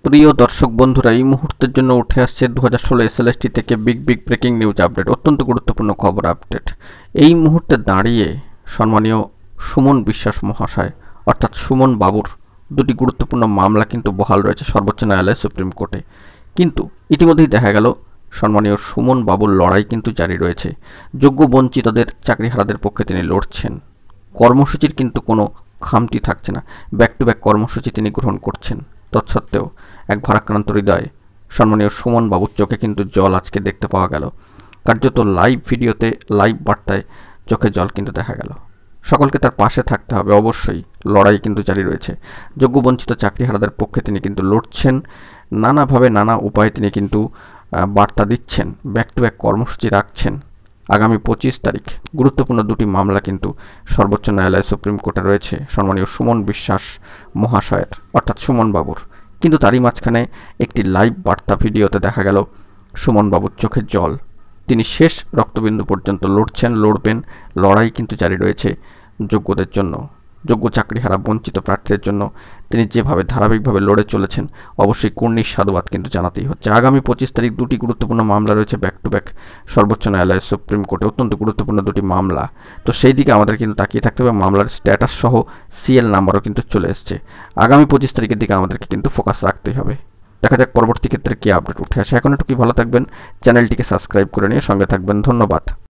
প্রিয় দর্শক বন্ধুরা, এই মুহূর্তের জন্য উঠে আসছে 2016 এসএলএসটি থেকে বিগ ব্রেকিং নিউজ আপডেট, অত্যন্ত গুরুত্বপূর্ণ খবর আপডেট। এই মুহূর্তে দাঁড়িয়ে সম্মানীয় সুমন বিশ্বাস মহাশয় অর্থাৎ সুমন বাবুর দুটি গুরুত্বপূর্ণ মামলা কিন্তু বহাল রয়েছে সর্বোচ্চ ন্যায়ালয় সুপ্রিম কোর্টে। কিন্তু ইতিমধ্যেই দেখা গেল সম্মানীয় সুমন বাবুর লড়াই কিন্তু জারি রয়েছে। যোগ্য বঞ্চিতদের, চাকরিহারাদের পক্ষে তিনি লড়ছেন। কর্মসূচির কিন্তু কোনো খামতি থাকছে না, ব্যাক টু ব্যাক কর্মসূচি তিনি গ্রহণ করছেন। তৎসত্ত্বেও এক ভারাক্রান্ত হৃদয় সম্মানীয় সুমন বাবুর চোখে কিন্তু জল আজকে দেখতে পাওয়া গেল। কার্যত লাইভ ভিডিওতে, লাইভ বার্তায় চোখে জল কিন্তু দেখা গেল। সকলকে তার পাশে থাকতে হবে, অবশ্যই লড়াই কিন্তু জারি রয়েছে। যোগ্য বঞ্চিত চাকরিহারাদের পক্ষে তিনি কিন্তু লড়ছেন। নানাভাবে, নানা উপায়ে তিনি কিন্তু বার্তা দিচ্ছেন, ব্যাক টু ব্যাক কর্মসূচি রাখছেন। আগামী 25 তারিখ গুরুত্বপূর্ণ দুটি মামলা কিন্তু সর্বোচ্চ ন্যায়ালয় সুপ্রিম কোর্টে রয়েছে সম্মানীয় সুমন বিশ্বাস মহাশয়ের অর্থাৎ সুমন বাবুর। কিন্তু তারই মাঝখানে একটি লাইভ বার্তা ভিডিওতে দেখা গেল সুমন বাবুর চোখের জল। তিনি শেষ রক্তবিন্দু পর্যন্ত লড়ছেন, লড়বেন। লড়াই কিন্তু জারি রয়েছে যোগ্যদের জন্য, যোগ্য চাকরিহারা বঞ্চিত প্রার্থীদের জন্য তিনি যেভাবে ধারাবাহিকভাবে লড়ে চলেছেন, অবশ্যই কর্ণীর সাধুবাদ কিন্তু জানাতেই হচ্ছে। আগামী 25 তারিখ দুটি গুরুত্বপূর্ণ মামলা রয়েছে ব্যাক টু ব্যাক সর্বোচ্চ ন্যায়ালয় সুপ্রিম কোর্টে, অত্যন্ত গুরুত্বপূর্ণ দুটি মামলা। তো সেই দিকে আমাদের কিন্তু তাকিয়ে থাকতে হবে। মামলার স্ট্যাটাস সহ সিএল নাম্বারও কিন্তু চলে এসছে। আগামী 25 তারিখের দিকে আমাদেরকে কিন্তু ফোকাস রাখতেই হবে। দেখা যাক পরবর্তী ক্ষেত্রে কী আপডেট উঠে আসে। এখন একটু কি ভালো থাকবেন, চ্যানেলটিকে সাবস্ক্রাইব করে নিয়ে সঙ্গে থাকবেন। ধন্যবাদ।